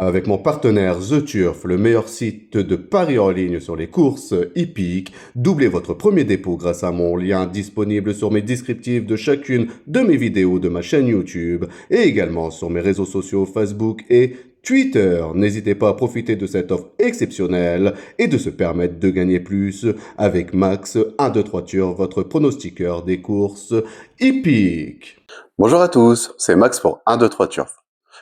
Avec mon partenaire The Turf, le meilleur site de paris en ligne sur les courses hippiques, doublez votre premier dépôt grâce à mon lien disponible sur mes descriptifs de chacune de mes vidéos de ma chaîne YouTube et également sur mes réseaux sociaux Facebook et Twitter. N'hésitez pas à profiter de cette offre exceptionnelle et de se permettre de gagner plus avec Max 123 Turf, votre pronostiqueur des courses hippiques. Bonjour à tous, c'est Max pour 1, 2, 3 Turf.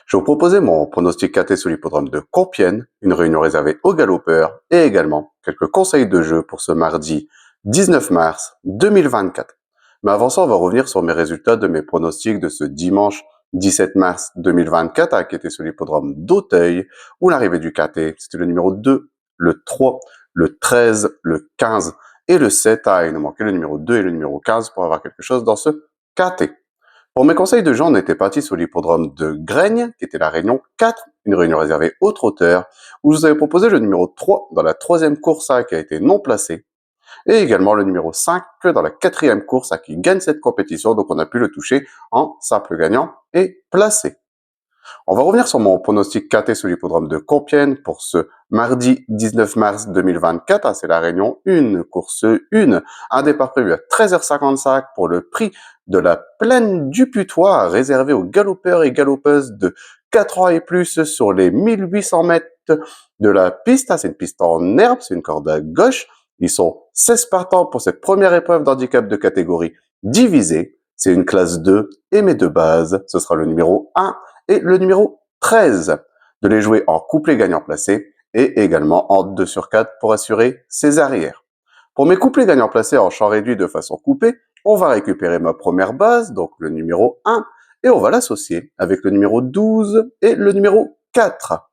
Je vais vous proposer mon pronostic KT sur l'hippodrome de Compiègne, une réunion réservée aux galopeurs et également quelques conseils de jeu pour ce mardi 19 mars 2024. Mais avant ça, on va revenir sur mes résultats de mes pronostics de ce dimanche 17 mars 2024 qui était sur l'hippodrome d'Auteuil où l'arrivée du KT, c'était le numéro 2, le 3, le 13, le 15 et le 7. Il nous manquait le numéro 2 et le numéro 15 pour avoir quelque chose dans ce KT. Pour mes conseils de jeu, on était parti sur l'hippodrome de Graignes, qui était la réunion 4, une réunion réservée aux trotteurs, où je vous avais proposé le numéro 3 dans la troisième course qui a été non placée, et également le numéro 5 dans la quatrième course qui gagne cette compétition, donc on a pu le toucher en simple gagnant et placé. On va revenir sur mon pronostic KT sur l'hippodrome de Compiègne pour ce mardi 19 mars 2024. C'est la réunion 1, course 1. Un départ prévu à 13h55 pour le prix de la plaine du Putois, réservé aux galopeurs et galopeuses de 4 ans et plus sur les 1800 mètres de la piste. C'est une piste en herbe, c'est une corde à gauche. Ils sont 16 partants pour cette première épreuve d'handicap de catégorie divisée. C'est une classe 2 et mes deux bases, ce sera le numéro 1 et le numéro 13, de les jouer en couplet gagnant placé et également en 2 sur 4 pour assurer ses arrières. Pour mes couplets gagnants placés en champ réduit de façon coupée, on va récupérer ma première base, donc le numéro 1, et on va l'associer avec le numéro 12 et le numéro 4.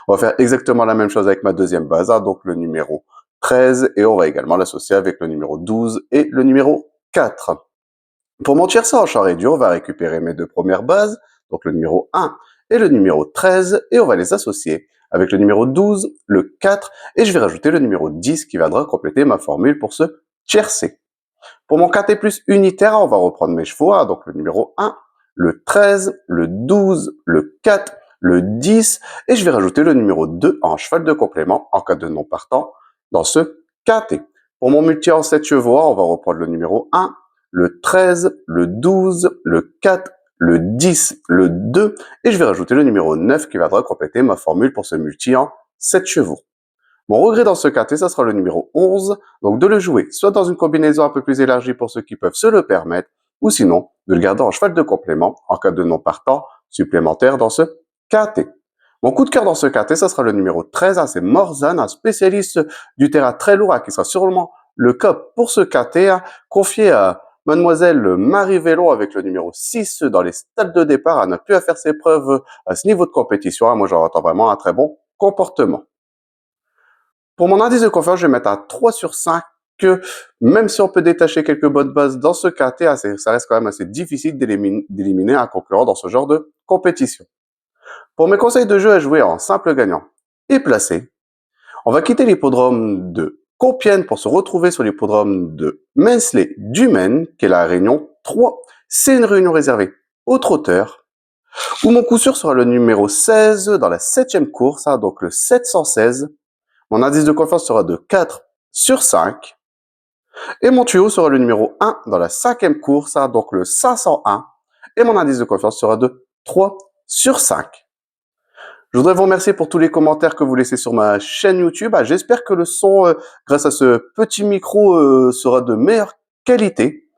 On va faire exactement la même chose avec ma deuxième base, donc le numéro 13, et on va également l'associer avec le numéro 12 et le numéro 4. Pour mon tiercé en champ réduit, on va récupérer mes deux premières bases, donc le numéro 1 et le numéro 13, et on va les associer avec le numéro 12, le 4, et je vais rajouter le numéro 10 qui viendra compléter ma formule pour ce tiercé. Pour mon KT plus unitaire, on va reprendre mes chevaux, donc le numéro 1, le 13, le 12, le 4, le 10, et je vais rajouter le numéro 2 en cheval de complément en cas de non partant dans ce KT. Pour mon multi en 7 chevaux, on va reprendre le numéro 1, le 13, le 12, le 4, le 10, le 2, et je vais rajouter le numéro 9 qui viendra compléter ma formule pour ce multi en 7 chevaux. Mon regret dans ce KT, ça sera le numéro 11, donc de le jouer soit dans une combinaison un peu plus élargie pour ceux qui peuvent se le permettre, ou sinon de le garder en cheval de complément en cas de non partant supplémentaire dans ce KT. Mon coup de cœur dans ce KT, ça sera le numéro 13, c'est Morzan, un spécialiste du terrain très lourd qui sera sûrement le COP pour ce KT, confié à Mademoiselle Marie Vélo avec le numéro 6 dans les stades de départ, n'a plus à faire ses preuves à ce niveau de compétition. Moi, j'en attends vraiment un très bon comportement. Pour mon indice de confiance, je vais mettre un 3 sur 5, que même si on peut détacher quelques bonnes bases dans ce KT, ça reste quand même assez difficile d'éliminer un concurrent dans ce genre de compétition. Pour mes conseils de jeu à jouer en simple gagnant et placé, on va quitter l'hippodrome de Compiègne pour se retrouver sur l'hippodrome de Mensley-du-Maine, qui est la réunion 3. C'est une réunion réservée aux trotteurs, où mon coup sûr sera le numéro 16 dans la 7e course, donc le 716. Mon indice de confiance sera de 4 sur 5. Et mon tuyau sera le numéro 1 dans la 5e course, donc le 501. Et mon indice de confiance sera de 3 sur 5. Je voudrais vous remercier pour tous les commentaires que vous laissez sur ma chaîne YouTube. J'espère que le son, grâce à ce petit micro, sera de meilleure qualité.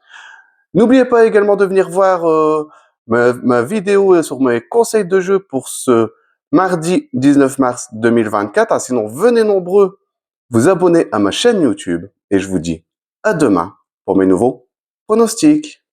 N'oubliez pas également de venir voir ma vidéo sur mes conseils de jeu pour ce mardi 19 mars 2024. Sinon, venez nombreux vous abonner à ma chaîne YouTube. Et je vous dis à demain pour mes nouveaux pronostics.